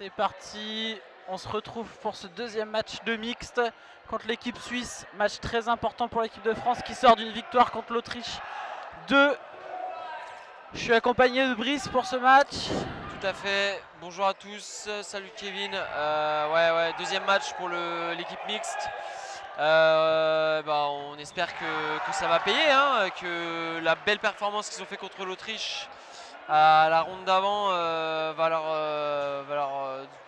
C'est parti, on se retrouve pour ce deuxième match de mixte contre l'équipe suisse. Match très important pour l'équipe de France qui sort d'une victoire contre l'Autriche 2. Je suis accompagné de Brice pour ce match. Tout à fait, bonjour à tous, salut Kevin. Deuxième match pour l'équipe mixte. On espère que ça va payer, hein, que la belle performance qu'ils ont fait contre l'Autriche à la ronde d'avant va leur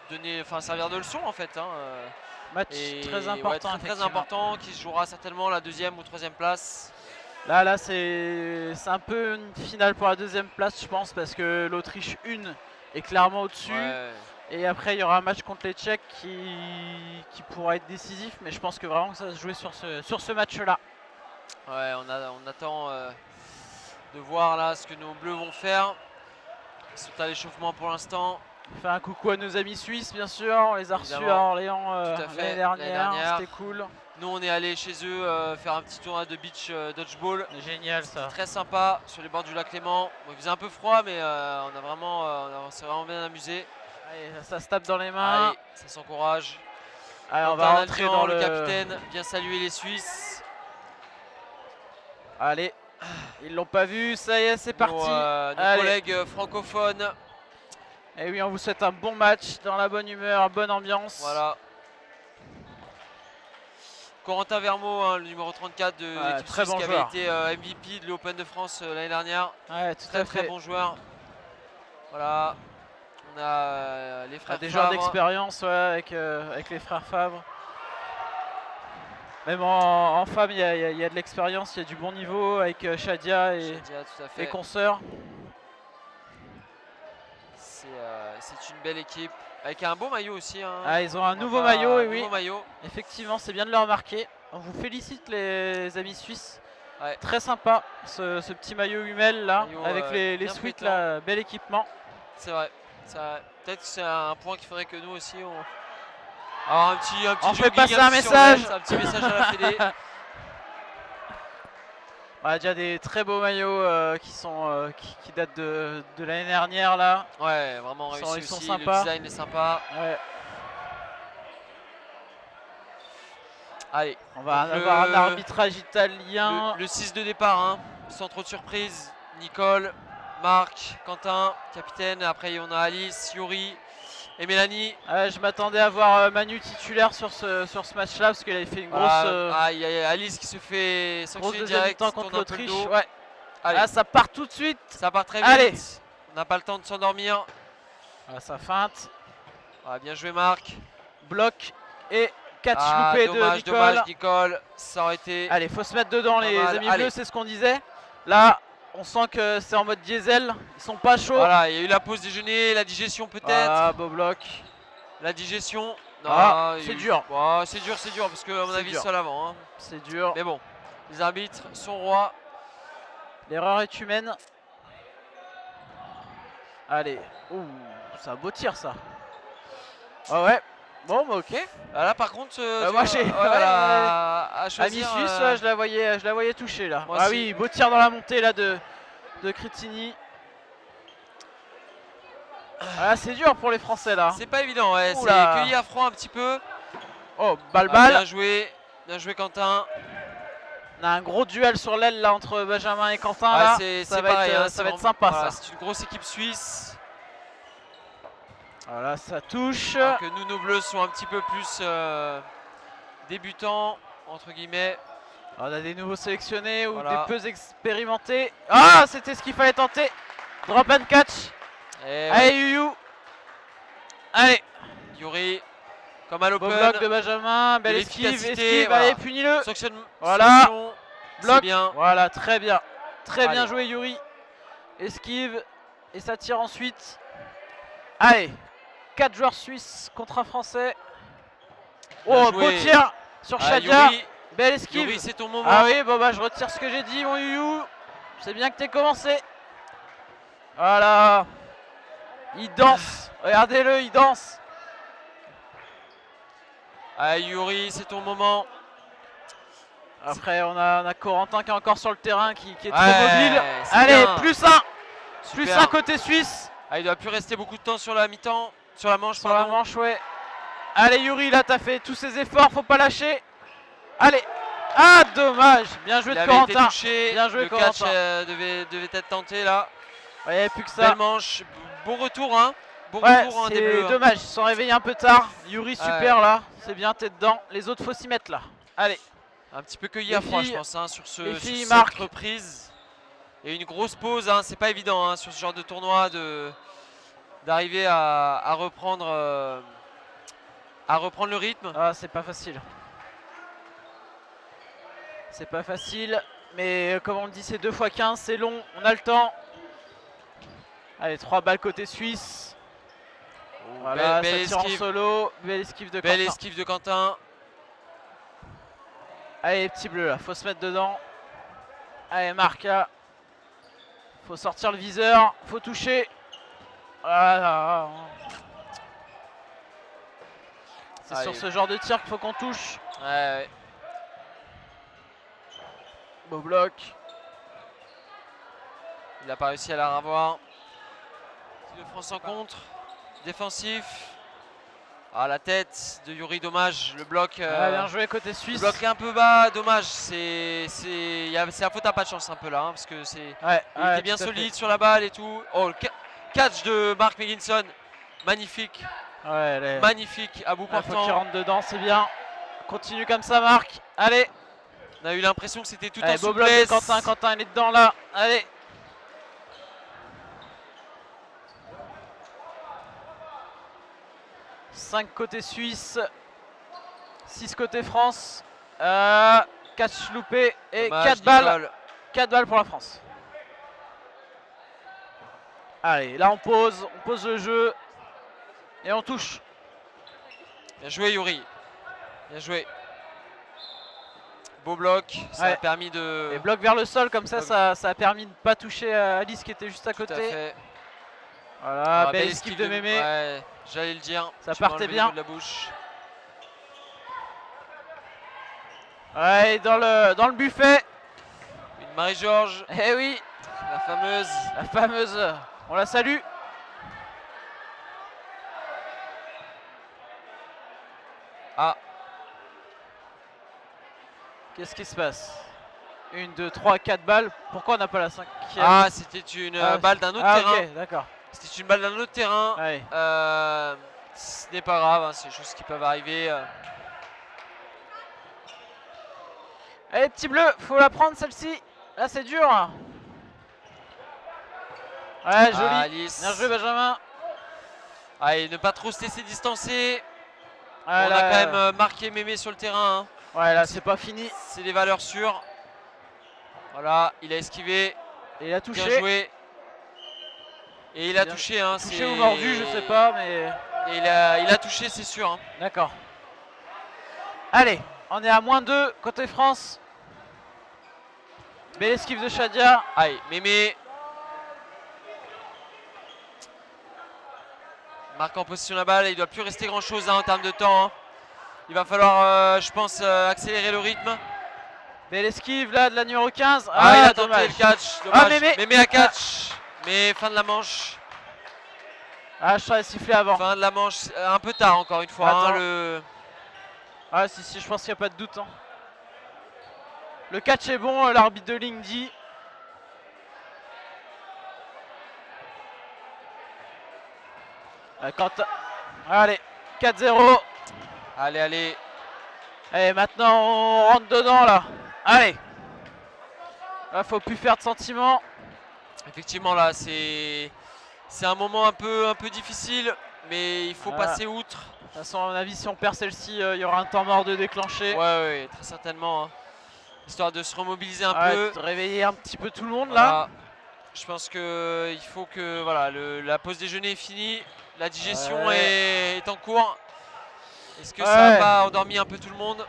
donner, servir de leçon en fait. Hein. Match très important, très important, qui se jouera certainement la deuxième ou troisième place. Là c'est un peu une finale pour la deuxième place, je pense, parce que l'Autriche 1 est clairement au-dessus. Ouais. Et après il y aura un match contre les Tchèques qui pourra être décisif, mais je pense que vraiment que ça va se jouer sur ce match-là. Ouais, on attend de voir là ce que nos Bleus vont faire. Ils sont à l'échauffement pour l'instant. On fait un coucou à nos amis suisses, bien sûr. On les a reçus à Orléans l'année dernière. C'était cool. Nous, on est allé chez eux faire un petit tournoi de beach dodgeball. Génial ça. Très sympa sur les bords du lac Léman. Bon, il faisait un peu froid, mais on s'est vraiment bien amusé. Allez, ça se tape dans les mains. Allez, ça s'encourage. Allez, on va rentrer dans le capitaine. Bien saluer les Suisses. Allez, ils l'ont pas vu. Ça y est, c'est parti. Nos collègues francophones. Et oui, on vous souhaite un bon match, dans la bonne humeur, bonne ambiance. Voilà. Corentin Vermeau, hein, le numéro 34 de l'équipe suisse, bon qui joueur. avait été MVP de l'Open de France l'année dernière. Ouais, très bon joueur. Voilà. On a les frères des Favre. joueurs d'expérience avec les frères Favre. Même en femmes, il y a de l'expérience, il y a du bon niveau avec Shadia et consoeurs. C'est une belle équipe, avec un beau maillot aussi. Hein. Ah, ils ont un nouveau maillot, et oui. Maillot. Effectivement, c'est bien de le remarquer. On vous félicite les amis suisses. Ouais. Très sympa ce petit maillot humel là, avec les sweats là, bel équipement. C'est vrai. Peut-être que c'est un point qu'il faudrait que nous aussi un petit on fait passer un message. Un petit message à la Fédé. On a déjà des très beaux maillots qui datent de l'année dernière là. Ouais, vraiment réussi ils sont aussi. Sympas. Le design est sympa. Ouais. Allez, on va avoir un arbitrage italien. Le 6 de départ, hein, sans trop de surprise. Nicole, Marc, Quentin, capitaine. Après on a Alice, Yuri et Mélanie. Je m'attendais à voir Manu titulaire sur ce match-là parce qu'elle avait fait une grosse. Il y a Alice qui se fait sanctionner direct contre l'Autriche. Ouais. Là, ça part tout de suite. Ça part très vite. Allez. On n'a pas le temps de s'endormir. Ça feinte. Bien joué Marc. Bloc et catch loupé de Nicole. Dommage Nicole. Ça aurait été. Allez, faut se mettre dedans les amis bleus, c'est ce qu'on disait. Là. On sent que c'est en mode diesel, ils sont pas chauds. Voilà, il y a eu la pause déjeuner, la digestion peut-être. Ah, beau bloc. La digestion. C'est dur. C'est dur parce que à mon avis c'est seul avant. Hein. C'est dur. Mais bon, les arbitres sont rois. L'erreur est humaine. Allez. Ouh, c'est un beau tir ça. Ah ouais. Bon, bah ok. Là par contre, moi j'ai à choisir. Ami suisse, je la voyais toucher là. Ah oui, beau tir dans la montée là de Cretini. C'est dur pour les Français là. C'est pas évident, ouais. C'est cueilli à froid un petit peu. Oh, balle. Bien joué Quentin. On a un gros duel sur l'aile là entre Benjamin et Quentin là. Ça va être sympa ça. C'est une grosse équipe suisse. Voilà, ça touche. Alors que nous, nos bleus sont un petit peu plus débutants, entre guillemets. On a des nouveaux sélectionnés ou des peu expérimentés. Ah, c'était ce qu'il fallait tenter. Drop and catch. Allez, Yuyu. Allez. Yuri, comme à l'Open. Beau bloc de Benjamin. Belle esquive. Voilà. Allez, punis-le. Voilà. Bloc. Bien. Voilà, très bien. Très bien joué, Yuri. Esquive. Et ça tire ensuite. Allez. 4 joueurs suisses contre un français. Oh, beau tir sur Shadia. Belle esquive. Yuri, c'est ton moment. Ah oui, bon bah je retire ce que j'ai dit, mon Yuyu. C'est bien que t'aies commencé. Voilà. Il danse. Regardez-le, il danse. Yuri, c'est ton moment. Après, on a Corentin qui est encore sur le terrain, qui est très mobile. Allez, bien. plus un. Plus un côté suisse. Il ne doit plus rester beaucoup de temps sur la mi-temps. Sur la manche, sur la manche, ouais. Allez Yuri, là t'as fait tous ces efforts, faut pas lâcher. Allez. Ah dommage, bien joué de Corentin. Bien joué le Corentin. catch devait être tenté là. Ouais, plus que ça. Belle manche, bon retour hein. Bon ouais, retour hein, des c'est Bleus. dommage, ils se sont réveillés un peu tard. Yuri super là, c'est bien, t'es dedans. Les autres faut s'y mettre là. Allez. Un petit peu cueilli à froid je pense hein, sur cette reprise. Et une grosse pause, hein, c'est pas évident hein, sur ce genre de tournoi d'arriver à reprendre le rythme. Ah c'est pas facile. C'est pas facile, mais comme on le dit c'est 2 x 15, c'est long, on a le temps. Allez, 3 balles côté suisse. Voilà, belle ça tire esquive. en solo, belle esquive de Quentin. Belle esquive de Quentin. Allez, petit bleu là, faut se mettre dedans. Allez, Marc là. Faut sortir le viseur, faut toucher. Voilà. C'est sur ce genre de tir qu'il faut qu'on touche. Ouais. Beau bloc. Il n'a pas réussi à la revoir. De France en contre. Défensif. Ah, la tête de Yuri, dommage. Le bloc. Bien joué côté suisse. Le bloc est un peu bas, dommage. C'est la faute à pas de chance un peu là. Hein, parce que c'est. Il était bien solide sur la balle et tout. Oh, le catch de Mark Megginson. Magnifique. Ouais, magnifique. À bout portant. Faut qu'il rentre dedans, c'est bien. Continue comme ça, Marc. Allez. On a eu l'impression que c'était tout en beau bloc souplesse. de Quentin, il est dedans là. Allez. Cinq côté Suisse, 6 côté France, 4 loupés et 4 balles. 4 balles pour la France. Allez, là on pose le jeu et on touche. Bien joué Yuri. Bien joué. Beau bloc, ça a permis de... Et bloc vers le sol, comme ça, ça a permis de ne pas toucher Alice qui était juste à côté. Tout à fait. Voilà, belle esquive de Mémé. Ouais, j'allais le dire. Ça partait bien. De la bouche. Ouais, dans le buffet. Une Marie-Georges. Eh oui. La fameuse. La fameuse. On la salue. Ah. Qu'est-ce qui se passe? 1, 2, 3, 4 balles. Pourquoi on n'a pas la 5e? Ah, c'était une balle d'un autre terrain. Ok, d'accord. C'était une balle d'un autre terrain. Ouais. Ce n'est pas grave, hein, c'est des choses qui peuvent arriver. Allez, petit bleu, faut la prendre celle-ci. Là, c'est dur. Ouais, joli. Alice. Bien joué, Benjamin. Allez, ne pas trop se laisser distancer. Ouais, on a quand même marqué Mémé sur le terrain. Hein. Ouais, là, c'est pas fini. C'est des valeurs sûres. Voilà, il a esquivé. Et il a touché. Bien joué. Et il a touché. Hein, touché ou mordu, je sais pas, mais... Et il a touché, c'est sûr. Hein. D'accord. Allez, on est à -2 côté France. Belle esquive de Shadia. Allez, Mémé. Marque en position la balle, il ne doit plus rester grand chose hein, en termes de temps. Hein. Il va falloir, je pense, accélérer le rythme. Belle esquive là de la numéro 15. Ah, il a tenté le catch. Dommage. Mémé à catch. Mais fin de la manche. Ah, je serais sifflé avant. Fin de la manche, un peu tard encore une fois. Hein, Ah, si, je pense qu'il n'y a pas de doute. Hein. Le catch est bon, l'arbitre de ligne dit. Allez, 4-0. Allez. Et maintenant on rentre dedans là. Allez. Là, faut plus faire de sentiments. Effectivement là, c'est un moment un peu difficile, mais il faut passer outre. De toute façon, à mon avis, si on perd celle-ci, il y aura un temps mort de déclencher. Ouais, très certainement. Hein. Histoire de se remobiliser un peu. De réveiller un petit peu tout le monde là. Je pense qu'il faut que voilà, la pause déjeuner est finie, la digestion est en cours. Est-ce que ça n'a pas endormi un peu tout le monde?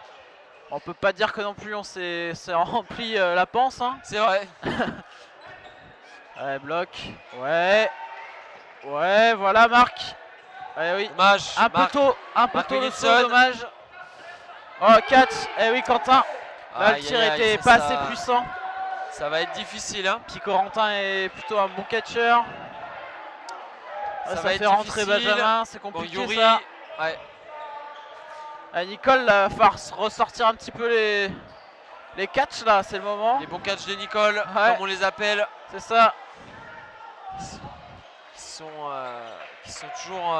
On peut pas dire que non plus on s'est rempli la panse. Hein. C'est vrai. Ouais, bloc. Ouais, voilà Marc. Ouais, oui. Dommage. Un peu tôt le saut, dommage. Oh, catch. Eh oui, Quentin. Là, le tir était pas assez puissant. Ça va être difficile. Hein. Puis Corentin est plutôt un bon catcheur. Ça fait rentrer Benjamin, c'est compliqué Yuri, ça. Ouais. Nicole, il va falloir ressortir un petit peu les catchs là, c'est le moment. Les bons catchs de Nicole, comme on les appelle. C'est ça. Qui sont toujours.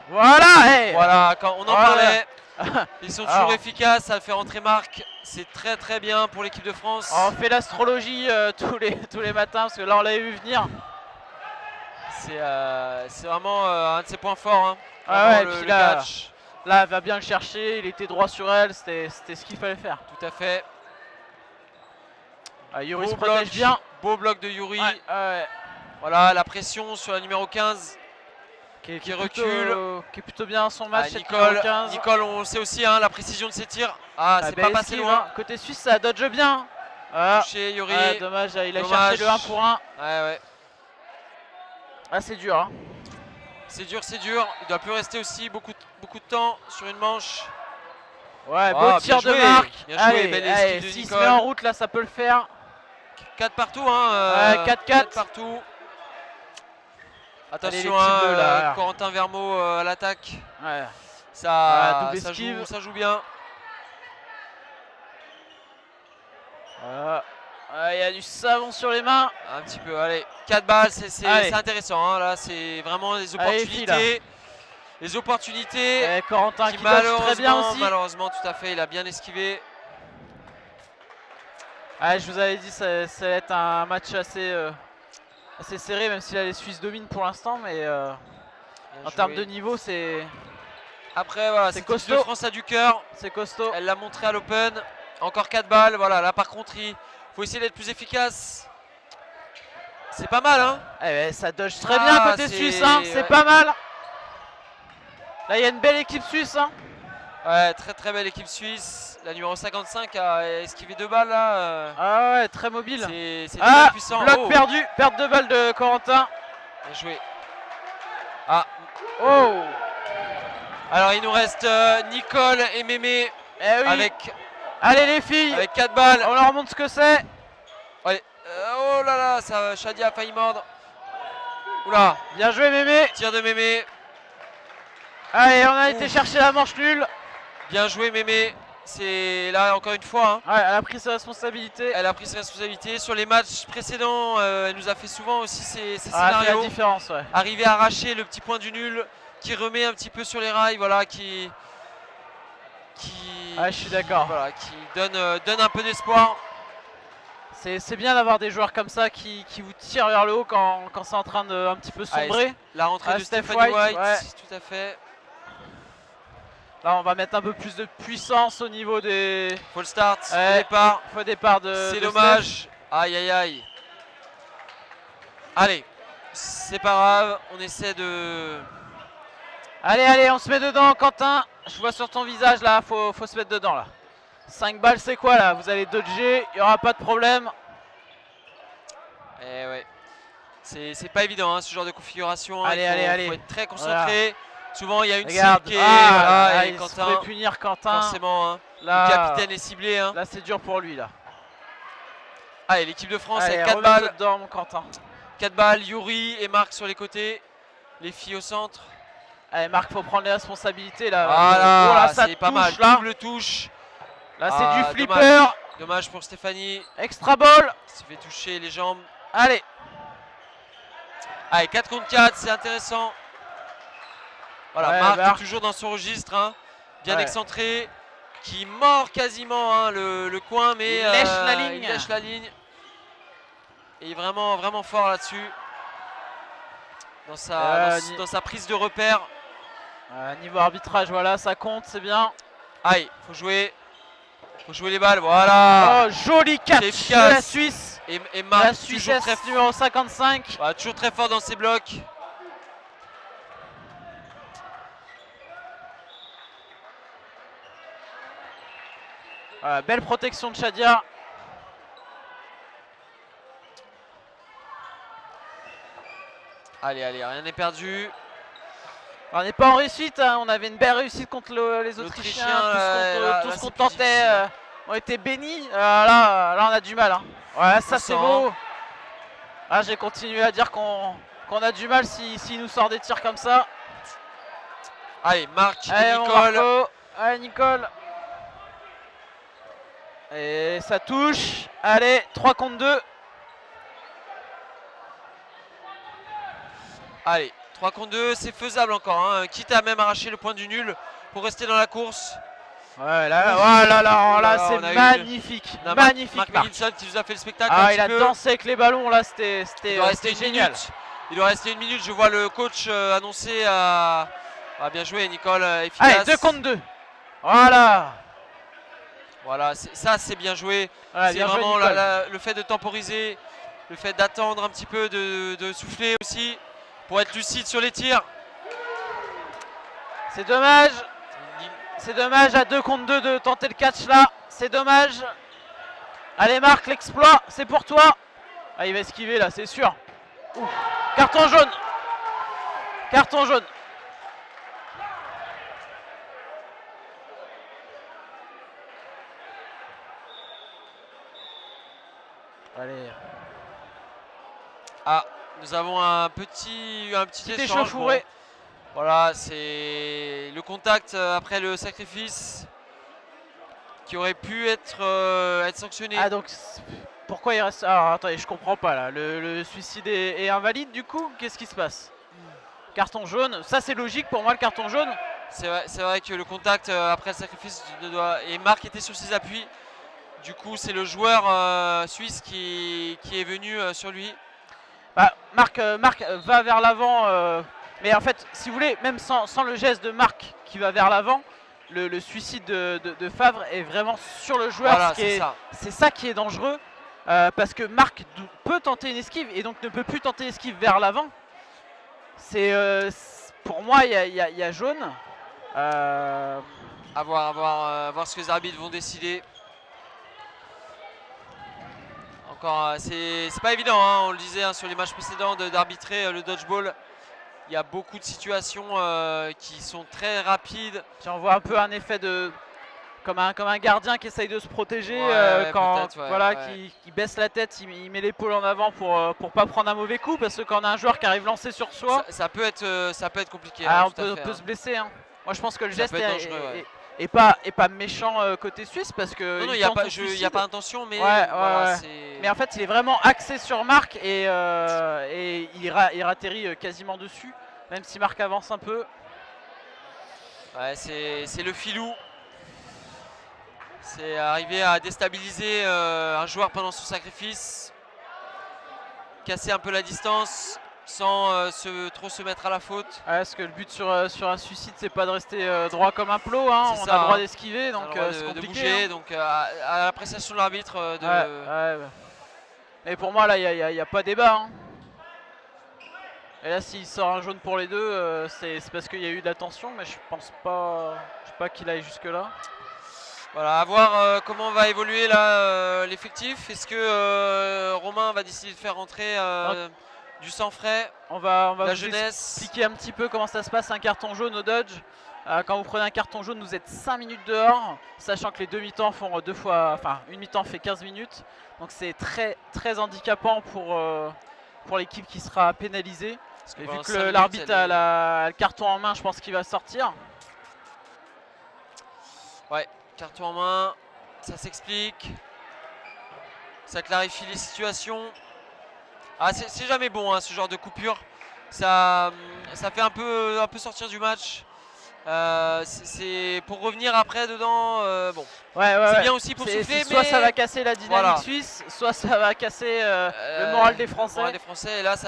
Voilà, voilà, quand on en parlait. Ils sont toujours efficaces, ça fait rentrer Marc. C'est très très bien pour l'équipe de France. On fait l'astrologie tous les matins parce que là on l'avait vu venir. C'est vraiment un de ses points forts. Hein. Le catch. Là, elle va bien le chercher, il était droit sur elle, c'était ce qu'il fallait faire. Tout à fait. Yuri se protège bien. Beau bloc de Yuri. Voilà, la pression sur la numéro 15 qui recule. Qui est plutôt bien son match. Nicole, on le sait aussi, hein, la précision de ses tirs. C'est pas passé loin. Côté suisse, ça dodge bien. Touché Yuri. Dommage, il a cherché le 1 pour 1. C'est dur. Hein. C'est dur. Il doit plus rester aussi beaucoup de temps sur une manche. Beau tir de Marc. Bien joué, belle esquive de S'il Nicole. se met en route, là, ça peut le faire. 4 partout. 4 partout. Attention, Corentin Vermeau à l'attaque. Ça joue bien. Il y a du savon sur les mains. Un petit peu, allez. 4 balles, c'est intéressant. Hein, là, c'est vraiment des opportunités. Les opportunités. Corentin qui dodge très bien aussi. Malheureusement, tout à fait, il a bien esquivé. Je vous avais dit, ça va être un match assez serré, même si là, les Suisses dominent pour l'instant. Mais en termes de niveau, c'est. Après, voilà, c'est costaud. France a du cœur. C'est costaud. Elle l'a montré à l'Open. Encore 4 balles. Voilà, là, par contre, il faut essayer d'être plus efficace. C'est pas mal, hein. Ça dodge très bien côté suisse, hein. C'est pas mal. Là, il y a une belle équipe suisse. Hein. Très très belle équipe suisse. La numéro 55 a esquivé 2 balles là. Très mobile. C'est très puissant. Bloc perdu, perte de balles de Corentin. Bien joué. Alors il nous reste Nicole et Mémé avec. Allez les filles. Avec 4 balles. On leur montre ce que c'est. Oh là là, Shadia a failli mordre. Oula. Bien joué Mémé. Tir de Mémé. Allez, on a été chercher la manche nulle. Bien joué Mémé. C'est là encore une fois. Hein. Elle a pris ses responsabilités. Elle a pris ses responsabilités. Sur les matchs précédents, elle nous a fait souvent aussi ces scénarios. C'est la différence, Arriver à arracher le petit point du nul, qui remet un petit peu sur les rails, voilà, qui je suis d'accord. Voilà, qui donne un peu d'espoir. C'est bien d'avoir des joueurs comme ça qui vous tirent vers le haut quand c'est en train de un petit peu sombrer. La rentrée de Stephanie White, tout à fait. Là, on va mettre un peu plus de puissance au niveau des. Faut le start, faux départ de. C'est dommage. Aïe aïe aïe. Allez, c'est pas grave, on essaie de. Allez, on se met dedans, Quentin. Je vois sur ton visage là, faut se mettre dedans là. 5 balles, c'est quoi là? Vous allez dodger, il n'y aura pas de problème. C'est pas évident ce genre de configuration. Allez. Il faut être très concentré. Voilà. Souvent il y a une cible qui est. Il se fait punir Quentin. Forcément. Là, le capitaine est ciblé. Là c'est dur pour lui là. Allez, l'équipe de France avec 4 balles. Dedans, mon Quentin. 4 balles, Yuri et Marc sur les côtés. Les filles au centre. Allez Marc, faut prendre les responsabilités là. Voilà, ça c'est pas mal. Là. Double touche. Là c'est du flipper. Dommage pour Stéphanie. Extra ball. Se fait toucher les jambes. Allez, 4 contre 4, c'est intéressant. Voilà, Marc toujours dans son registre, bien excentré, qui mord quasiment le coin, mais il lèche la ligne. Il lèche la ligne. Et il est vraiment, vraiment fort là-dessus. Dans sa prise de repère. Niveau arbitrage, voilà, ça compte, c'est bien. Allez, faut jouer les balles, voilà. Oh, joli catch de la Suisse. Et Marc, la Suisse numéro 55. Voilà, toujours très fort dans ses blocs. Belle protection de Shadia. Allez, rien n'est perdu. On n'est pas en réussite, on avait une belle réussite contre les Autrichiens. Tout ce qu'on tentait ont été bénis. Là, on a du mal. Ouais, ça c'est beau. J'ai continué à dire qu'on qu'on a du mal s'il nous sort des tirs comme ça. Allez, Marc et Allez, Nicole. Allez, Nicole. Et ça touche. Allez, 3 contre 2. Allez, 3 contre 2, c'est faisable encore, hein. Quitte à même arracher le point du nul pour rester dans la course. Ouais, là, c'est magnifique. Magnifique. Mark Melinson qui nous a fait le spectacle. Ah, il a dansé avec les ballons, là, c'était génial. Il doit rester 1 minute. Je vois le coach annoncer à. Ah, bien joué, Nicole, efficace. Allez, 2 contre 2. Voilà. Voilà, ça c'est bien joué. Voilà, c'est vraiment le fait de temporiser, le fait d'attendre un petit peu, de souffler aussi, pour être lucide sur les tirs. C'est dommage. C'est dommage à 2 contre 2 de tenter le catch là. C'est dommage. Allez Marc, l'exploit, c'est pour toi. Ah, il va esquiver là, c'est sûr. Ouf. Carton jaune. Carton jaune. Allez. Ah, nous avons un petit échange. Échauffouré. Bon. Voilà, c'est le contact après le sacrifice qui aurait pu être sanctionné. Ah, donc pourquoi il reste. Alors attendez, je comprends pas là. Le suicide est invalide du coup. Qu'est-ce qui se passe? Carton jaune, ça c'est logique pour moi le carton jaune. C'est vrai que le contact après le sacrifice et Marc était sur ses appuis. Du coup, c'est le joueur suisse qui est venu sur lui. Bah, Marc va vers l'avant. Mais en fait, si vous voulez, même sans le geste de Marc qui va vers l'avant, le suicide de Favre est vraiment sur le joueur. Voilà, c'est ça qui est dangereux. Parce que Marc peut tenter une esquive et donc ne peut plus tenter l'esquive vers l'avant. Pour moi, il y a jaune. À voir ce que les arbitres vont décider. Encore, c'est pas évident, hein, on le disait hein, sur les matchs précédents d'arbitrer le dodgeball. Il y a beaucoup de situations qui sont très rapides. On voit un peu un effet de comme un gardien qui essaye de se protéger qui baisse la tête, il met l'épaule en avant pour pas prendre un mauvais coup, parce que quand on a un joueur qui arrive lancé sur soi, ça peut être compliqué. Ah, hein, on peut se blesser. Hein. Moi je pense que le ça geste est pas méchant côté suisse, parce que non, il n'y a pas d'intention, mais mais en fait il est vraiment axé sur Marc et il atterrit quasiment dessus, même si Marc avance un peu. Ouais, c'est le filou. C'est arriver à déstabiliser un joueur pendant son sacrifice, casser un peu la distance sans trop se mettre à la faute. Ouais, parce que le but sur un suicide, c'est pas de rester droit comme un plot, hein. On a le droit d'esquiver, donc c'est compliqué. De bouger, hein. Donc à l'appréciation de l'arbitre. Mais pour moi là, il n'y a pas débat. Hein. Et là, s'il sort un jaune pour les deux, c'est parce qu'il y a eu de la tension, mais je pense pas qu'il aille jusque là. Voilà, à voir comment va évoluer là l'effectif. Est-ce que Romain va décider de faire rentrer du sang frais? On va la vous jeunesse. expliquer un petit peu comment ça se passe, un carton jaune au dodge. Quand vous prenez un carton jaune, vous êtes 5 minutes dehors, sachant que les deux mi-temps font une mi-temps fait 15 minutes. Donc c'est très très handicapant pour l'équipe qui sera pénalisée. Et vu que l'arbitre a le carton en main, je pense qu'il va sortir. Ouais, carton en main, ça s'explique. Ça clarifie les situations. Ah, c'est jamais bon hein, ce genre de coupure. Ça fait un peu sortir du match. C'est pour revenir après dedans. Bon. C'est bien aussi pour souffler. Soit ça va casser la dynamique suisse, soit ça va casser le moral des Français. Le moral des Français. Et là, ce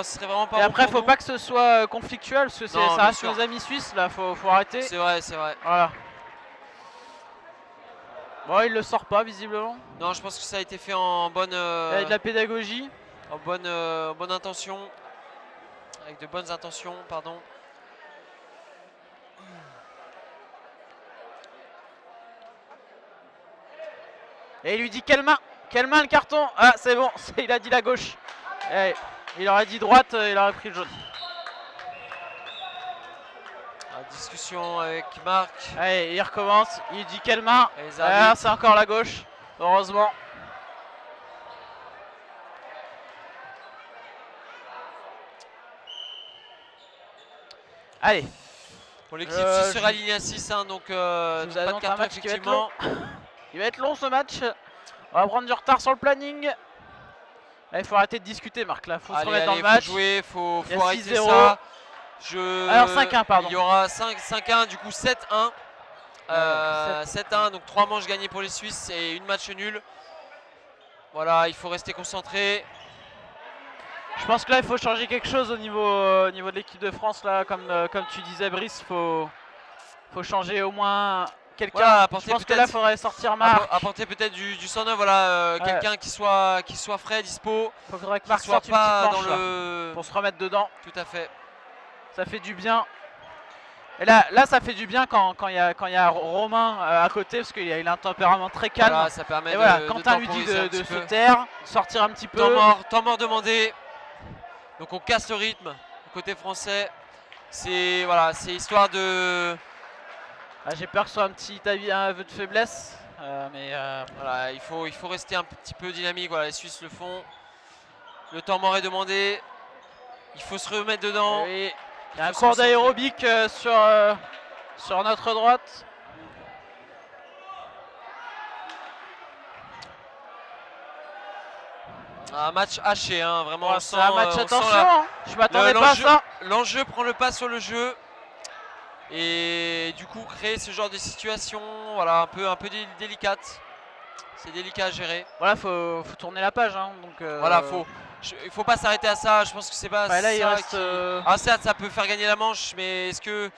serait vraiment pas. Et bon après, pour faut nous. pas que ce soit conflictuel, parce que ça reste nos amis suisses. Là, faut arrêter. C'est vrai. Voilà. Bon, il le sort pas visiblement. Non, je pense que ça a été fait en bonne. Avec de la pédagogie. En bonne intention. Avec de bonnes intentions, pardon. Et il lui dit quelle main le carton. Ah, c'est bon, il a dit la gauche. Et il aurait dit droite, il aurait pris le jaune. Discussion avec Marc. Allez, il recommence, il dit quelle main. Ah, c'est encore la gauche, heureusement. Allez. Pour l'équipe 6 sera aligné à 6, hein, donc pas de carton effectivement. Il va être long ce match. On va prendre du retard sur le planning. Là, il faut arrêter de discuter, Marc. Là, faut se remettre dans le match. Faut jouer, faut arrêter ça. Alors 5-1, pardon. Il y aura 5-1, du coup 7-1. 7-1, donc 3 manches gagnées pour les Suisses et une match nul. Voilà, il faut rester concentré. Je pense que là, il faut changer quelque chose au niveau de l'équipe de France. Là, comme tu disais, Brice, faut changer au moins quelqu'un. Voilà, je pense que là, il faudrait sortir Marc. Apporter peut-être du 109, voilà, quelqu'un qui soit frais, dispo. Il faudrait que Marc sorte une petite manche, pour se remettre dedans. Tout à fait. Ça fait du bien. Et là, ça fait du bien quand il y a Romain à côté, parce qu'il a un tempérament très calme. Voilà, ça permet Quentin lui dit de se taire, de sortir un petit peu. Temps mort demandé. Donc on casse le rythme côté français. C'est histoire de. J'ai peur que ce soit un petit aveu de faiblesse, mais voilà, il faut rester un petit peu dynamique. Voilà, les Suisses le font. Le temps mort est demandé. Il faut se remettre dedans. Oui. Il y a un cours d'aérobic sur notre droite. Un match haché, hein, vraiment. C'est un match, attention, je m'attendais pas à ça. L'enjeu prend le pas sur le jeu. Et du coup, créer ce genre de situation, voilà, un peu délicate. C'est délicat à gérer. Voilà, faut tourner la page. Hein, donc, voilà, il faut pas s'arrêter à ça. Je pense que c'est pas là, ça il reste, certes, ça peut faire gagner la manche, mais est-ce que.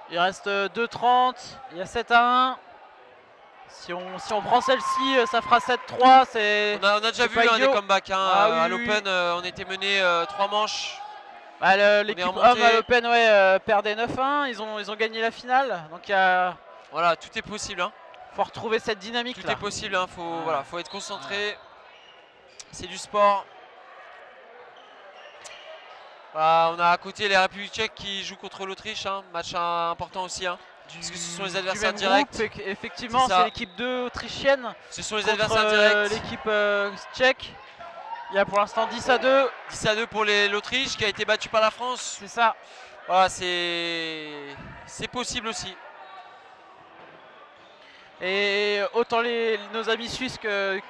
Il reste 2-30, il y a 7-1. Si on prend celle-ci, ça fera 7-3. On a déjà vu des comebacks. Hein, à l'Open, on était mené 3 manches. L'équipe homme à l'Open perdait 9-1. Ils ont gagné la finale. Donc voilà, tout est possible. Hein. Faut retrouver cette dynamique. Tout est possible. Hein. Faut être concentré. C'est du sport. Voilà, on a à côté les Républiques tchèques qui jouent contre l'Autriche. Hein. Match important aussi. Hein. Parce que ce sont les adversaires directs. Effectivement, c'est l'équipe 2 autrichienne. Ce sont les adversaires directs. L'équipe tchèque. Il y a pour l'instant 10-2. 10-2 pour l'Autriche qui a été battue par la France. C'est ça. Voilà, c'est possible aussi. Et autant nos amis suisses que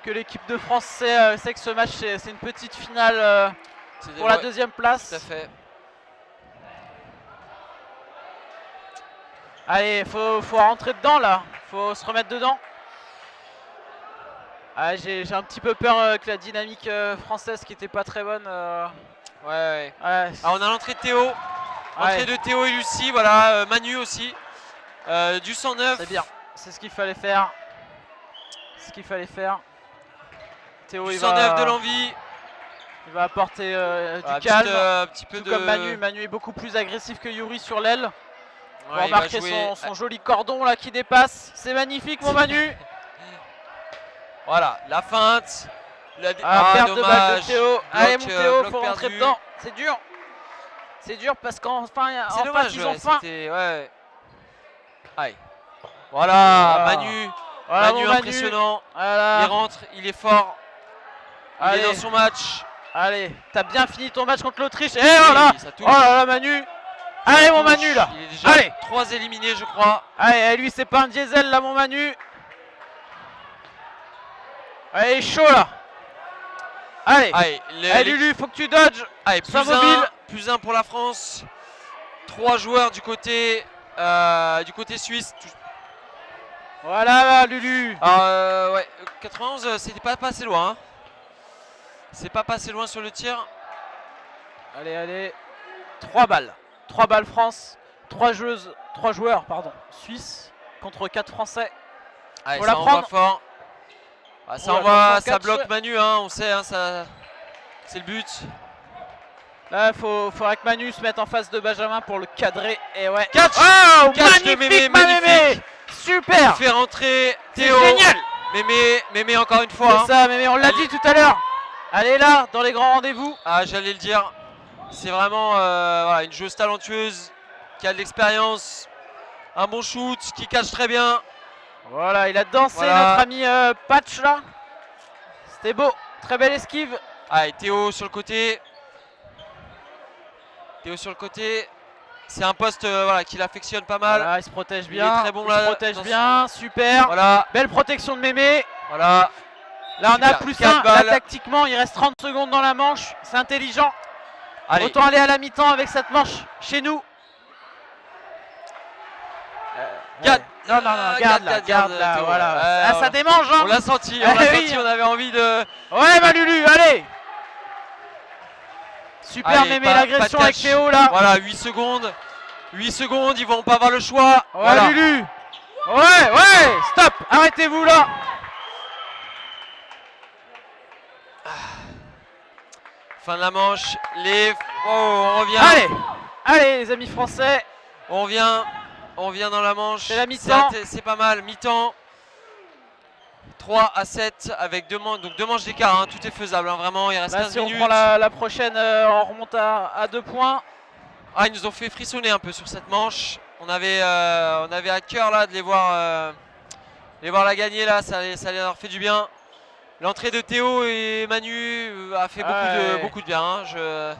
l'équipe de France sait que ce match c'est une petite finale pour la deuxième place. Tout à fait. Allez, faut rentrer dedans là. Faut se remettre dedans. J'ai un petit peu peur que la dynamique française qui était pas très bonne. Ouais. On a l'entrée de Théo. Entrée de Théo et Lucie, voilà, Manu aussi. Du 109. C'est bien, c'est ce qu'il fallait faire. Théo, du 109 de l'envie. Il va apporter du calme. Un petit peu comme Manu. Manu est beaucoup plus agressif que Yuri sur l'aile. On va remarquer son joli cordon là qui dépasse. C'est magnifique mon Manu. Voilà, la feinte. Perte de balle de Théo. Allez mon Théo, faut rentrer dedans. C'est dur. C'est dur parce qu'enfin, ils ont faim. Allez. Voilà, Manu. Manu impressionnant. Voilà. Il rentre, il est fort. Il est dans son match. Allez, t'as bien fini ton match contre l'Autriche. Et voilà. Oh là là, Manu. Allez mon Manu là. Il est déjà 3 éliminés je crois. Allez, lui c'est pas un diesel là mon Manu. Allez, il est chaud là. Allez, Lulu, faut que tu dodges. Allez, plus un pour la France. 3 joueurs du côté suisse. Voilà Lulu. 91, c'était pas passé loin. Hein. C'est pas passé loin sur le tir. Allez. 3 balles. 3 balles France. 3 joueurs suisses contre 4 Français. Allez, faut la prendre fort. Ça bloque Manu, hein, on sait, hein, c'est le but. Là, faudra que Manu se mette en face de Benjamin pour le cadrer. Et ouais. Catch magnifique, de Mémé. Super. Il fait rentrer Théo. Génial. Mémé encore une fois. C'est ça, Mémé, on l'a dit tout à l'heure. Elle est là, dans les grands rendez-vous. J'allais le dire. C'est vraiment une joueuse talentueuse qui a de l'expérience. Un bon shoot, qui catch très bien. Voilà, il a dansé notre ami Patch là. C'était beau, très belle esquive. Allez, Théo sur le côté. Théo sur le côté. C'est un poste voilà, qu'il affectionne pas mal. Voilà, il se protège bien. Il est très bon il se protège bien. Super. Voilà. Belle protection de Mémé. Voilà. Là, on a plus 1. Là, balles. tactiquement, il reste 30 secondes dans la manche. C'est intelligent. Allez. Autant aller à la mi-temps avec cette manche chez nous. Garde. Non, garde là, voilà. Ça démange, hein. On l'a senti, on avait envie de... Ouais, Malulu, allez. Super, Mémé, l'agression avec Théo là. Voilà, 8 secondes. 8 secondes, ils vont pas avoir le choix. Ouais, voilà. Lulu. Ouais, stop, arrêtez-vous là. Fin de la manche, on revient. Allez les amis français. On vient dans la manche. C'est la mi-temps. C'est pas mal, mi-temps. 3 à 7 avec 2 manches d'écart, hein. Tout est faisable, hein. Vraiment, il reste 15 minutes. Si on prend la prochaine, on remonte à 2 points. Ah, ils nous ont fait frissonner un peu sur cette manche. On avait à cœur là de les voir la gagner là, ça leur fait du bien. L'entrée de Théo et Manu a fait beaucoup de bien.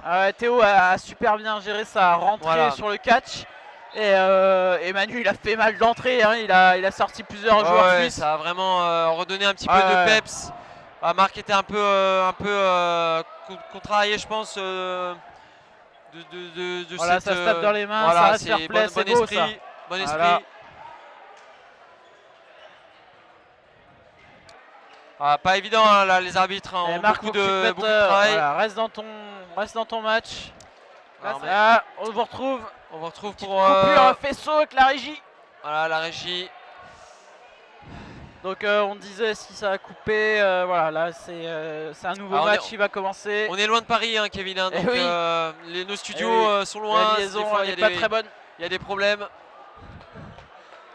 Hein. Théo a super bien géré sa rentrée sur le catch. Et Manu, il a fait mal d'entrée, hein. il a sorti plusieurs joueurs suisses. Ça a vraiment redonné un petit peu de peps. Marc était un peu contrarié, je pense. Voilà, ça se tape dans les mains, ça reste fair play, c'est beau ça. Bon esprit. Pas évident hein, là, les arbitres ont beaucoup de travail. Voilà, reste dans ton match. Là, on vous retrouve. On vous retrouve pour coupure un faisceau avec la régie. Voilà la régie. Donc on disait si ça a coupé, voilà là c'est un nouveau match qui va commencer. On est loin de Paris hein, Kevin, hein, donc nos studios sont loin. La liaison n'est pas très bonne. Il y a des problèmes.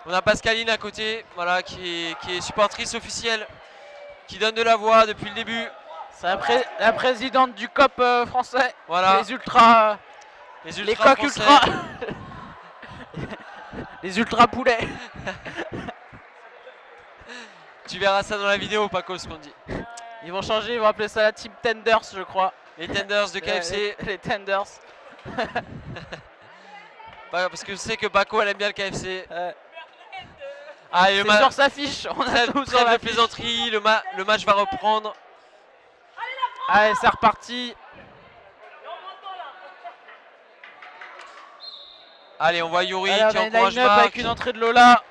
On a Pascaline à côté, voilà, qui est supportrice officielle, qui donne de la voix depuis le début. C'est la présidente du COP français. Voilà. Les coqs ultra. Les ultra poulets. Tu verras ça dans la vidéo, Paco, ce qu'on dit. Ils vont changer, ils vont appeler ça la Team Tenders, je crois. Les Tenders de KFC. Les Tenders. Parce que je sais que Paco, elle aime bien le KFC. C'est sur sa fiche. On a tout sur la plaisanterie. Le match va reprendre. Allez, c'est reparti. Allez, on voit Yuri qui encourage Marc. Avec une entrée de Lola.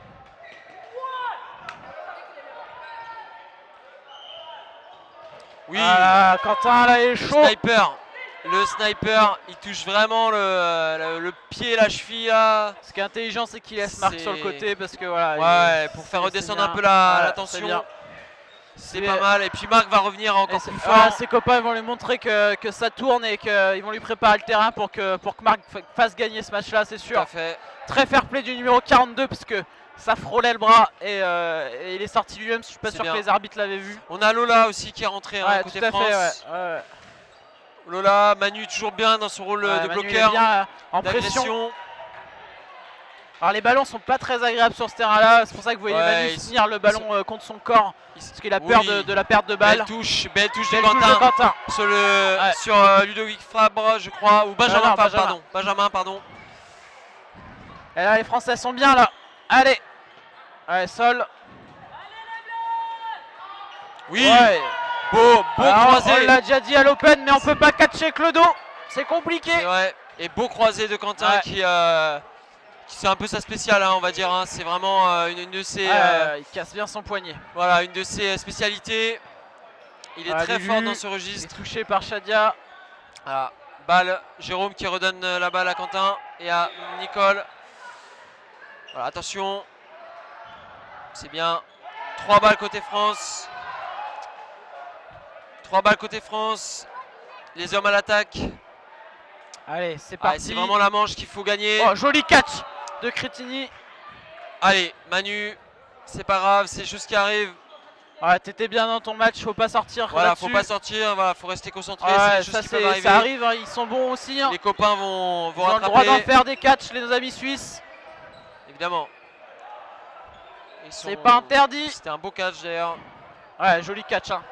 Oui. Quentin là il est chaud. Le sniper, il touche vraiment le pied, la cheville là. Ce qui est intelligent, c'est qu'il laisse Marc sur le côté parce que voilà. Ouais, pour faire redescendre un peu la tension. C'est pas mal. Et puis Marc va revenir encore plus fort. Ses copains vont lui montrer que ça tourne et qu'ils vont lui préparer le terrain pour que Marc fasse gagner ce match-là, c'est sûr. Tout à fait. Très fair play du numéro 42 parce que ça frôlait le bras et il est sorti lui-même. Je suis pas sûr que les arbitres l'avaient vu. On a Lola aussi qui est rentré côté tout à France. Fait, Lola, Manu toujours bien dans son rôle de bloqueur, bien, en pression. Alors les ballons sont pas très agréables sur ce terrain-là, c'est pour ça que vous voyez Manu tenir le ballon contre son corps, parce qu'il a peur de la perte de balle. Belle touche de Quentin. Sur Ludovic Fabre, je crois, ou Benjamin Fabre, pardon. Et là les Français sont bien là. Allez, Sol. Oui. Beau croisé. On l'a déjà dit à l'Open, mais on peut pas catcher avec le dos. C'est compliqué. C'est vrai. Et beau croisé de Quentin qui c'est un peu sa spéciale, hein, on va dire. Hein. C'est vraiment une de ses. Il casse bien son poignet. Voilà, une de ses spécialités. Il est très fort dans ce registre. Il est touché par Shadia. Voilà. Balle. Jérôme qui redonne la balle à Quentin et à Nicole. Voilà, attention. C'est bien. 3 balles côté France. 3 balles côté France. Les hommes à l'attaque. Allez, c'est parti. C'est vraiment la manche qu'il faut gagner. Oh, joli catch de Crétini. Allez, Manu, c'est pas grave, c'est des choses qui arrivent. Ouais, t'étais bien dans ton match, faut pas sortir. Voilà, faut pas sortir, voilà, faut rester concentré. Ça arrive, hein, ils sont bons aussi. Hein. Les copains vont rattraper. Ils ont le droit d'en faire des catchs, les amis suisses. Évidemment. C'est pas interdit. C'était un beau catch d'ailleurs. Ouais, joli catch. Hein.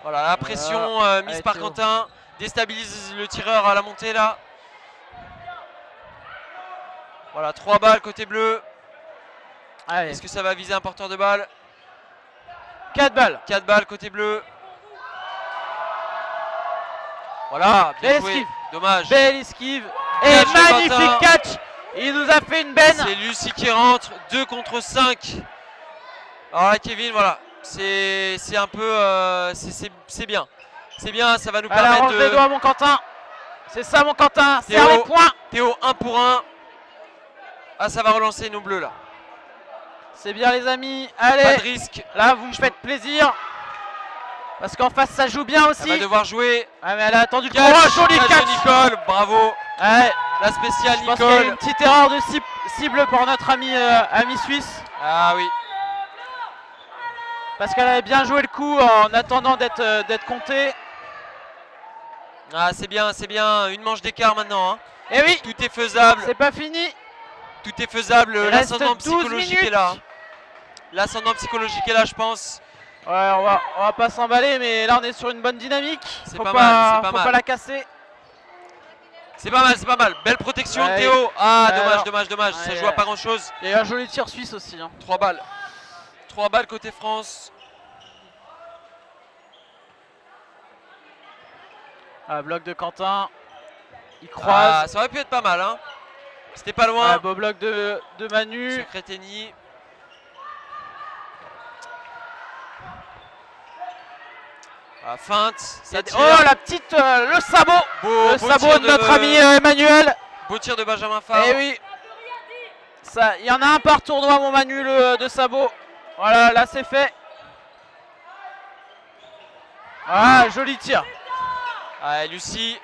Voilà, la pression mise par Quentin. déstabilise le tireur à la montée là. Voilà, 3 balles côté bleu. Est-ce que ça va viser un porteur de balle? 4 balles. 4 balles côté bleu. Voilà, bien joué. Esquive. Dommage. Belle esquive. Et magnifique catch. Il nous a fait une benne. C'est Lucie qui rentre. 2 contre 5. Alors là, Kevin, voilà. C'est un peu. C'est bien. C'est bien, ça va nous permettre range les doigts, mon Quentin. C'est ça, mon Quentin. Serre les points. Théo, 1 pour 1. Ah, ça va relancer nos bleus là. C'est bien, les amis. Allez. Pas de risque. Là, vous me faites plaisir. Parce qu'en face, ça joue bien aussi. Elle va devoir jouer. Ah, mais elle a attendu le catch, joli catch. Nicole, bravo. Ouais. La spéciale Je pense Nicole. qu'il y a eu une petite erreur de cible pour notre ami suisse. Ah oui. Parce qu'elle avait bien joué le coup en attendant d'être comptée. Ah, c'est bien, c'est bien. Une manche d'écart maintenant. Hein. Et oui. Tout est faisable. C'est pas fini. Tout est faisable. L'ascendant psychologique est là. Minutes. L'ascendant psychologique est là, je pense. Ouais, on va pas s'emballer, mais là on est sur une bonne dynamique. C'est pas mal, faut pas la casser. C'est pas mal, c'est pas mal. Belle protection, ouais, Théo. Ah, ouais, dommage. Ouais, ça joue à pas grand chose. Il y a eu un joli tir suisse aussi. Hein. 3 balles. 3 balles côté France. Bloc de Quentin. Il croise. Ah, ça aurait pu être pas mal. Hein. C'était pas loin. Beau bloc de Manu. Secreteni. Feinte. Ça tire. Oh, la petite. Le sabot. Le sabot de notre ami Emmanuel. Beau tir de Benjamin Favre. Eh oui. Il y en a un par tournoi, mon Manu, de sabot. Voilà, là c'est fait. Ah, joli tir. Ah, Lucie.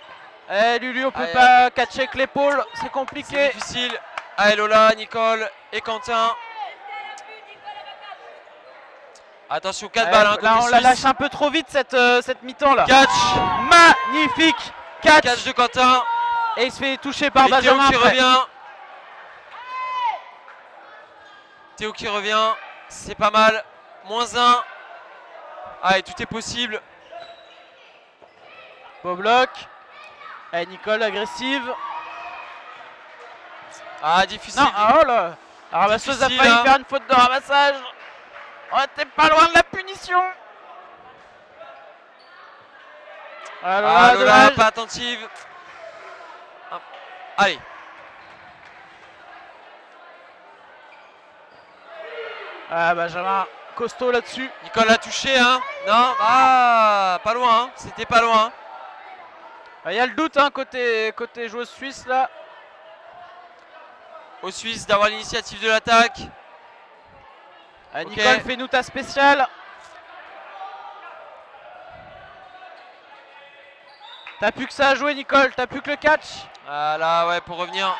Lulu, on peut pas catcher avec l'épaule, c'est compliqué. C'est difficile. Ah, Lola, Nicole et Quentin. Attention, 4 balles. Hein, là, on la lâche un peu trop vite cette mi-temps là. Catch. Magnifique catch de Quentin. Et il se fait toucher par et Benjamin. Théo qui revient. Théo qui revient. C'est pas mal. -1. Ah, et tout est possible. Beau bloc. Et Nicole agressive. Ah, difficile. Non, oh là. La ramasseuse a failli faire une faute de ramassage. Oh, t'es pas loin de la punition. Lola, pas attentive. Allez. Benjamin costaud là-dessus. Nicole a touché, hein. Non, pas loin. Hein. C'était pas loin. Il y a le doute hein, côté joueuse suisse là. Aux Suisses d'avoir l'initiative de l'attaque. Nicole, fais-nous ta spéciale. T'as plus que ça à jouer, Nicole. T'as plus que le catch. Ah là, ouais, pour revenir.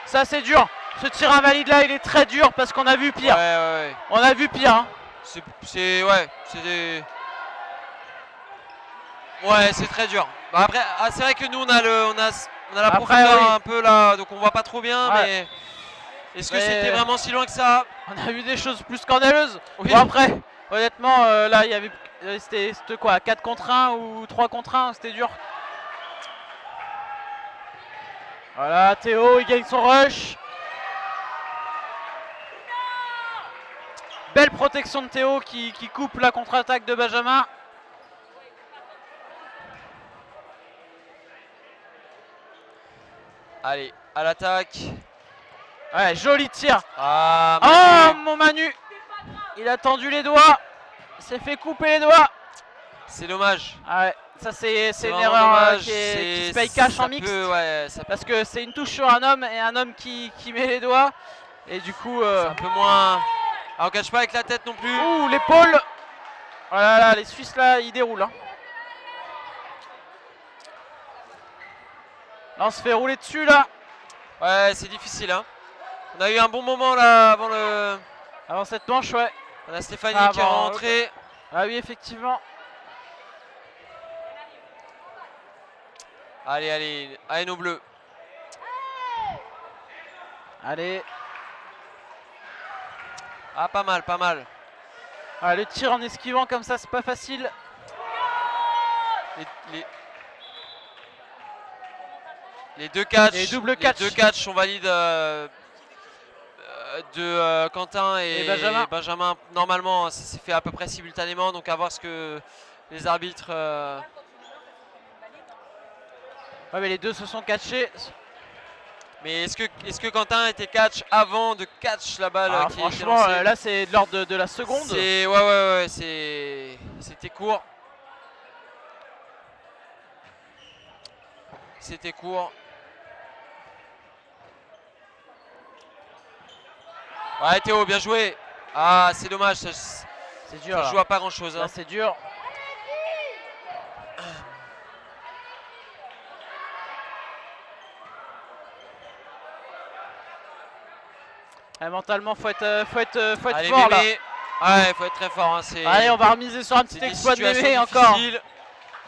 Ça, c'est dur. Ce tir invalide là, il est très dur parce qu'on a vu pire. Ouais. On a vu pire. Hein. C'est très dur. Bah après, c'est vrai que nous on a la profondeur un peu là, donc on voit pas trop bien, mais est-ce que c'était vraiment si loin que ça? On a vu des choses plus scandaleuses. Oui. Bon après, honnêtement, là il y avait c'était quoi, 4 contre 1 ou 3 contre 1, c'était dur. Voilà, Théo, il gagne son rush. Belle protection de Théo qui coupe la contre-attaque de Benjamin. Allez, à l'attaque. Ouais, joli tir. Manu. Oh, mon Manu. Il a tendu les doigts. Il s'est fait couper les doigts. C'est dommage. Ouais, ça c'est une erreur qui se paye cash en mixte. Parce que c'est une touche sur un homme et un homme qui met les doigts. Et du coup... c'est un peu moins... Ah, on cache pas avec la tête non plus. Ouh, l'épaule. Oh là là, les Suisses là, ils déroulent. Hein. Là, on se fait rouler dessus là. Ouais, c'est difficile. Hein. On a eu un bon moment là avant cette manche, ouais. On a Stéphanie qui est rentrée. Ah oui, effectivement. Allez, nos bleus. Allez. Ah, pas mal. Le tir en esquivant comme ça, c'est pas facile. Les deux catchs, les doubles catchs. Les deux catchs sont valides de Quentin et Benjamin. Normalement, ça s'est fait à peu près simultanément. Donc à voir ce que les arbitres... Ouais, mais les deux se sont catchés. Mais est-ce que Quentin était catch avant de catch la balle qui franchement, là c'est de l'ordre de la seconde. Ouais, c'était court. C'était court. Ouais, Théo, bien joué. Ah, c'est dommage. C'est dur. Ça joue à pas grand chose. Hein. C'est dur. Mentalement, faut être Allez, fort là. Ouais, faut être très fort. Hein, allez, on va remiser sur un petit exploit de Mémé encore.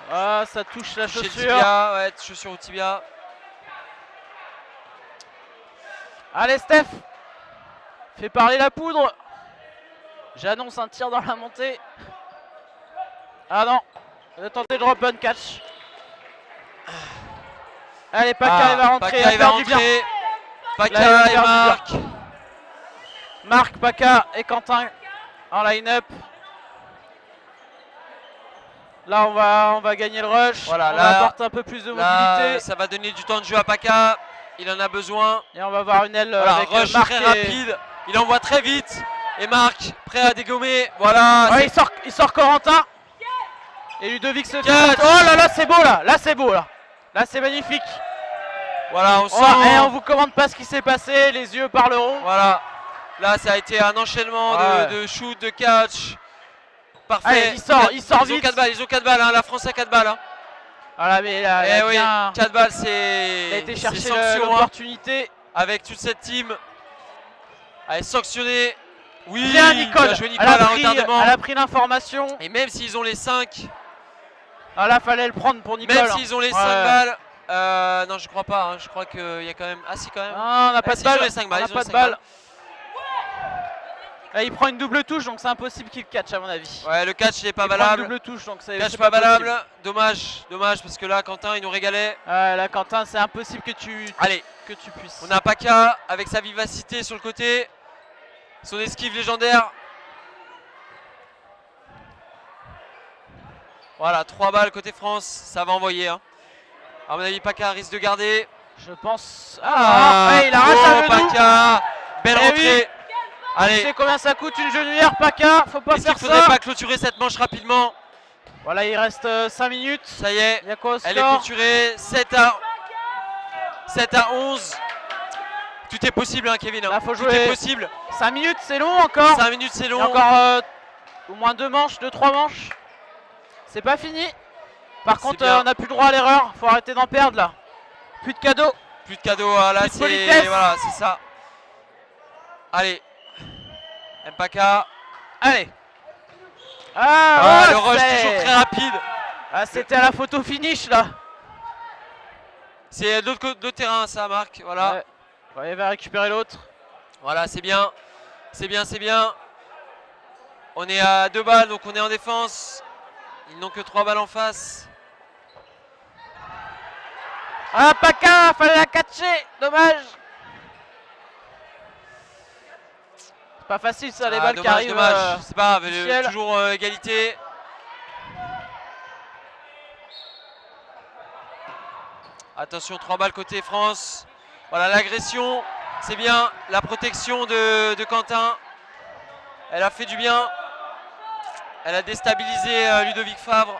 Ah, ça touche la chaussure. Tibia, ouais, chaussure au tibia. Allez, Steph, fais parler la poudre. J'annonce un tir dans la montée. Ah non, on a tenté le drop on catch. Allez, Paca, il va rentrer. Paca, il va rentrer. Paca et Marc. Marc, Paca et Quentin en line-up. Là, on va gagner le rush. Voilà, on là, apporte un peu plus de mobilité. Ça va donner du temps de jeu à Paca. Il en a besoin. Et on va voir une aile voilà, avec rush Marc très rapide. Il envoie très vite. Et Marc, prêt à dégommer. Voilà. Ouais, il sort Corentin. Et Ludovic se fait. Oh là là, c'est beau là. Là, c'est beau là. Là, c'est magnifique. Voilà, on sent. Et on vous commande pas ce qui s'est passé. Les yeux parleront. Voilà. Là, ça a été un enchaînement de shoot, de catch. Parfait. Allez, il sort vite. Ils ont 4 balles. Hein. La France a 4 balles. Hein. Voilà, mais là, oui, 4 balles, c'est. Il a été chercher l'opportunité. Avec toute cette team. Allez, sanctionné. Oui, bien Nicole. Bien joué, Nicole, elle a pris l'information. Et même s'ils ont les 5. Ah là, fallait le prendre pour Nicole. Même s'ils ont les 5 balles. Non, je crois pas. Hein. Je crois qu'il y a quand même. Ah, si, quand même. Non, on n'a pas de balle. Ils ont les 5 balles. On n'a pas de balle. Là, il prend une double touche, donc c'est impossible qu'il catch à mon avis. Ouais, le catch n'est pas valable. Une double touche, donc c'est catch pas valable. Dommage, parce que là, Quentin, il nous régalait. Là, Quentin, c'est impossible que tu puisses. On a Paca avec sa vivacité sur le côté, son esquive légendaire. Voilà, 3 balles côté France, ça va envoyer. Hein. À mon avis, Paca risque de garder. Je pense. Ouais, il arrache à Paca. Belle rentrée. Oui. Allez. Tu sais combien ça coûte une genouillère, Paca? Faut pas faire ça. Il faudrait pas clôturer cette manche rapidement. Voilà, il reste 5 minutes. Ça y est, elle est clôturée. 7 à 11. Tout est possible, hein, Kevin. Là, faut jouer. Tout est possible. 5 minutes, c'est long encore. 5 minutes, c'est long. Il y a encore au moins 2 manches, 2-3 manches. C'est pas fini. Par contre, on n'a plus le droit à l'erreur. Faut arrêter d'en perdre là. Plus de cadeaux. Plus de cadeaux. Là, c'est voilà, c'est ça. Allez. Mpaka. Allez. Le rush toujours très rapide. C'était à la photo finish là. C'est de l'autre côté de terrain ça, Marc. Voilà. Ouais, il va récupérer l'autre. Voilà, c'est bien. C'est bien. On est à 2 balles, donc on est en défense. Ils n'ont que 3 balles en face. Paca, fallait la catcher. Dommage. Pas facile ça, les balles qui arrivent. Dommage. C'est pas grave, toujours égalité. Attention, 3 balles côté France. Voilà l'agression, c'est bien. La protection de Quentin. Elle a fait du bien. Elle a déstabilisé Ludovic Favre.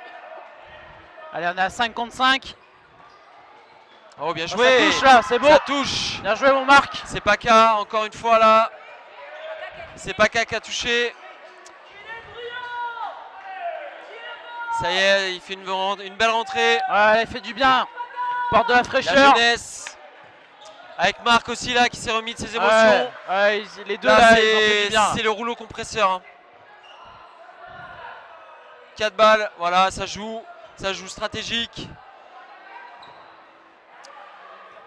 Allez, on est à 5 contre 5. Oh, bien joué. Ça touche là, c'est beau. Ça touche. Bien joué mon Marc. C'est Paca, encore une fois là. C'est Paca qui a touché. Ça y est, il fait une belle rentrée. Ouais, il fait du bien. Porte de la fraîcheur. La jeunesse. Avec Marc aussi là qui s'est remis de ses émotions. Ouais, les deux là, ils ont fait du bien. C'est le rouleau compresseur. Hein. 4 balles, voilà, ça joue stratégique.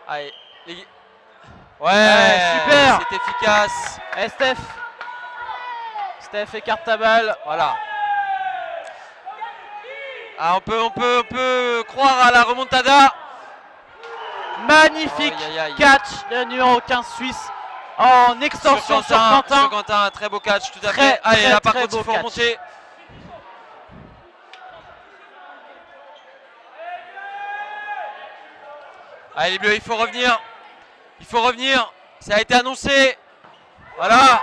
Allez, ouais, super. C'est efficace. Steph écarte ta balle. Voilà. On peut croire à la remontada. Magnifique catch de numéro 15 suisse en extension sur Quentin. Sur Quentin, un très beau catch, tout à fait. Allez, là par contre, il faut remonter. Allez les Bleus, il faut revenir. Il faut revenir. Ça a été annoncé. Voilà.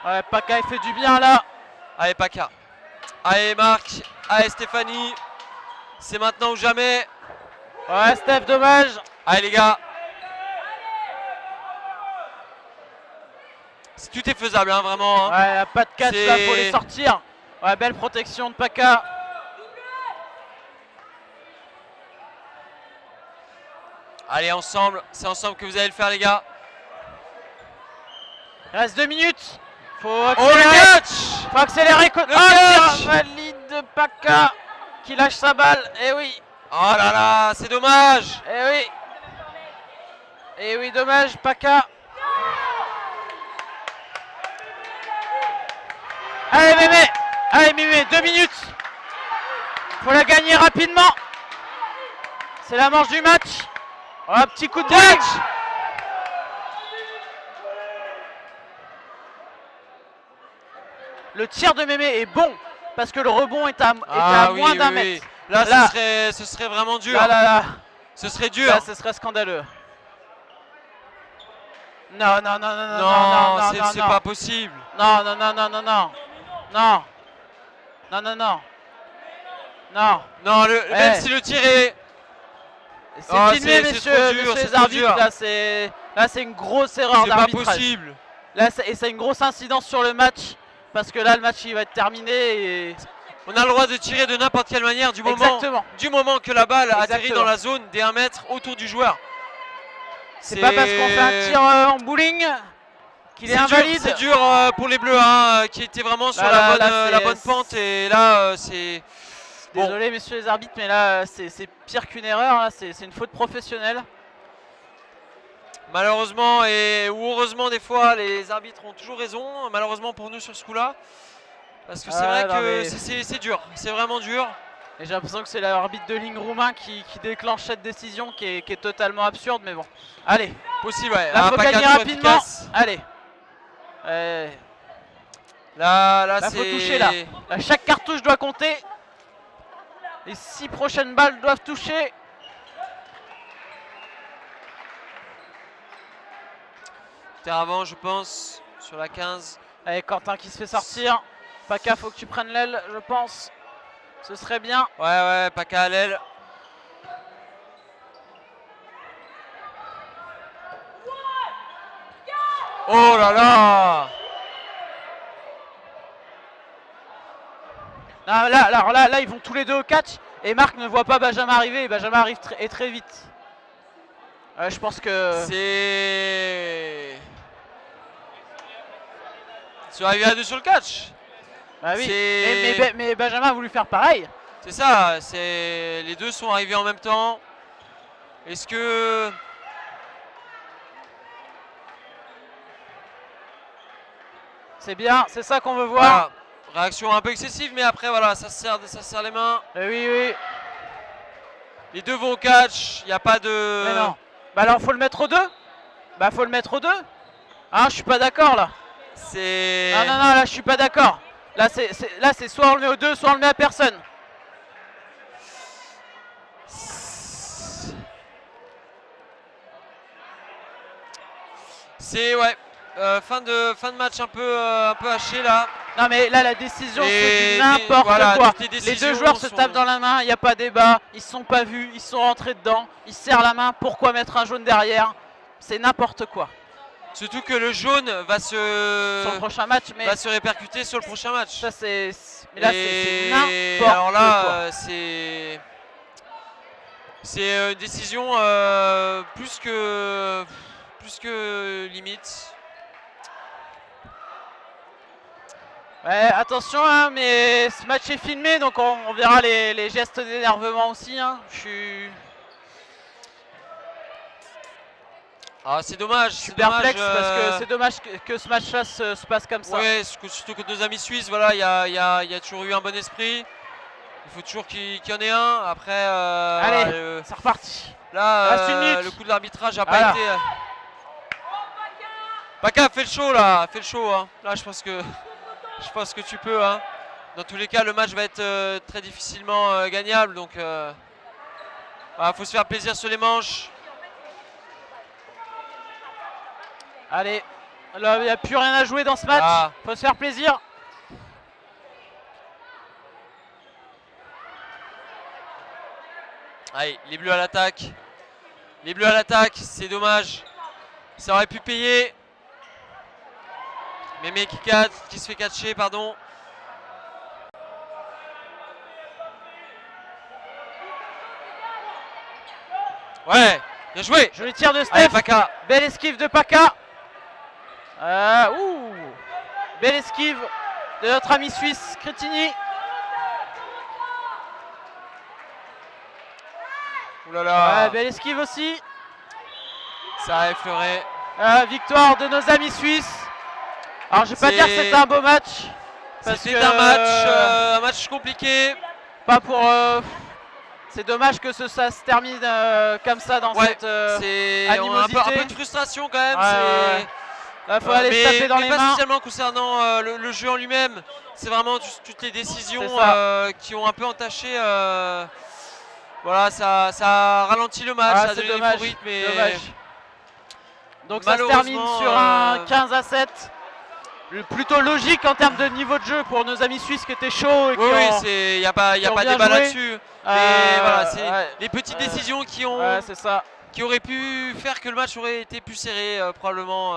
Ouais, Paca, il fait du bien là. Allez, Paca. Allez, Marc. Allez, Stéphanie. C'est maintenant ou jamais. Ouais, Steph, dommage. Allez, les gars. Tout est faisable, hein, vraiment. Hein. Ouais, pas de catch là, faut les sortir. Ouais, belle protection de Paca. Allez, ensemble. C'est ensemble que vous allez le faire, les gars. Il reste 2 minutes. Faut accélérer. Le catch. Faut accélérer. Catch. Valide de Paca qui lâche sa balle. Eh oui. Oh là là, c'est dommage. Eh oui. Eh oui, dommage, Paca. Allez, Mémé. Allez, Mémé, 2 minutes. Faut la gagner rapidement. C'est la manche du match. Oh, un petit coup de catch. Le tir de Mémé est bon parce que le rebond est à moins d'un mètre. Là, ce serait vraiment dur. Là. Ce serait dur. Là, ce serait scandaleux. Non, c'est pas possible. Non. Même si le tir est... C'est filmé, messieurs les arbitres. Là, c'est une grosse erreur d'arbitrage. C'est pas possible. Là, et c'est une grosse incidence sur le match. Parce que là, le match, il va être terminé. Et... On a le droit de tirer de n'importe quelle manière du moment que la balle atterrit dans la zone des 1 mètre autour du joueur. C'est pas parce qu'on fait un tir en bowling qu'il est invalide. C'est dur pour les Bleus hein, qui étaient vraiment sur la bonne pente. Et là, c'est... Désolé messieurs les arbitres, mais là, c'est pire qu'une erreur. C'est une faute professionnelle. Malheureusement ou heureusement, des fois, les arbitres ont toujours raison. Malheureusement pour nous sur ce coup-là. Parce que c'est vrai que c'est dur. C'est vraiment dur. Et j'ai l'impression que c'est l'arbitre de ligne roumain qui déclenche cette décision qui est totalement absurde. Mais bon, allez. Possible, ouais. Là, faut gagner rapidement. Allez. Là faut toucher là. Chaque cartouche doit compter. Les 6 prochaines balles doivent toucher. Terre avant, je pense, sur la 15. Allez, Quentin qui se fait sortir. Paca, faut que tu prennes l'aile, je pense. Ce serait bien. Ouais, Paca à l'aile. Oh là là! Non, là, ils vont tous les deux au catch. Et Marc ne voit pas Benjamin arriver. Et Benjamin arrive très vite. Je pense que... C'est arrivé à 2 sur le catch. Bah oui, mais Benjamin a voulu faire pareil. C'est ça, les deux sont arrivés en même temps. Est-ce que... C'est bien, c'est ça qu'on veut voir. Voilà. Réaction un peu excessive, mais après voilà, ça serre les mains. Oui. Les deux vont au catch, il n'y a pas de... Mais non. Bah alors faut le mettre aux deux. Bah faut le mettre aux deux. Hein, je suis pas d'accord là. Non, là je suis pas d'accord. Là c'est soit on le met aux deux, soit on le met à personne. C'est fin de match un peu haché là. Non mais là la décision c'est n'importe quoi. Les deux joueurs se tapent dans la main, il n'y a pas débat. Ils se sont pas vus, ils sont rentrés dedans. Ils se serrent la main, pourquoi mettre un jaune derrière? C'est n'importe quoi. Surtout que le jaune va sur le prochain match, va se répercuter sur le prochain match. Ça c'est... Mais là c'est n'importe quoi. Alors là c'est une décision plus que limite. Ouais, attention, hein, mais ce match est filmé, donc on verra les gestes d'énervement aussi. Hein. Ah, c'est dommage. Je suis perplexe parce que c'est dommage que ce match-là se passe comme ça. Ouais, surtout que nos amis suisses, voilà, il y a toujours eu un bon esprit. Il faut toujours qu'il y en ait un. Après, allez, c'est reparti. Là, le coup de l'arbitrage n'a pas été. Paka, fais le show là, fais le show. Hein. Là, je pense que tu peux. Hein. Dans tous les cas, le match va être très difficilement gagnable. Donc, faut se faire plaisir sur les manches. Allez, là, il n'y a plus rien à jouer dans ce match. Faut se faire plaisir. Allez, les bleus à l'attaque. Les bleus à l'attaque, c'est dommage. Ça aurait pu payer. Mémé qui se fait catcher, pardon. Ouais, bien joué. Joli tir de Steph. Allez, Paka. Belle esquive de Paka. Belle esquive de notre ami suisse, Cretini. Oulala. Belle esquive aussi. Ça a effleuré. Victoire de nos amis suisses. Alors je vais pas dire que c'était un beau match. C'était un match compliqué. Pas pour. C'est dommage que ça se termine comme ça dans cette animosité. Un peu de frustration quand même. Là, faut aller se taper dans les mains. Pas spécialement concernant le jeu en lui-même. C'est vraiment toutes les décisions qui ont un peu entaché. Voilà, ça a ralenti le match, ça a donné du rythme. Mais dommage. Donc ça se termine sur un 15-7. Plutôt logique en termes de niveau de jeu pour nos amis suisses qui étaient chauds. Et il n'y a pas de débat là-dessus. Mais voilà, c'est les petites décisions qui auraient pu faire que le match aurait été plus serré, probablement.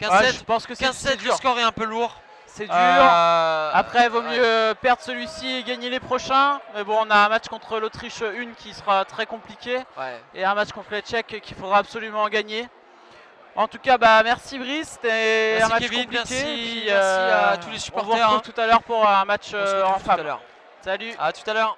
15-7, je pense que 15-7, le score est un peu lourd. C'est dur. Après, il vaut mieux perdre celui-ci et gagner les prochains. Mais bon, on a un match contre l'Autriche 1 qui sera très compliqué. Et un match contre les Tchèques qu'il faudra absolument gagner. En tout cas, merci Brice, c'était un match Kevin, compliqué. Merci à tous les supporters. On vous retrouve tout à l'heure pour un match en femmes. Salut. À tout à l'heure.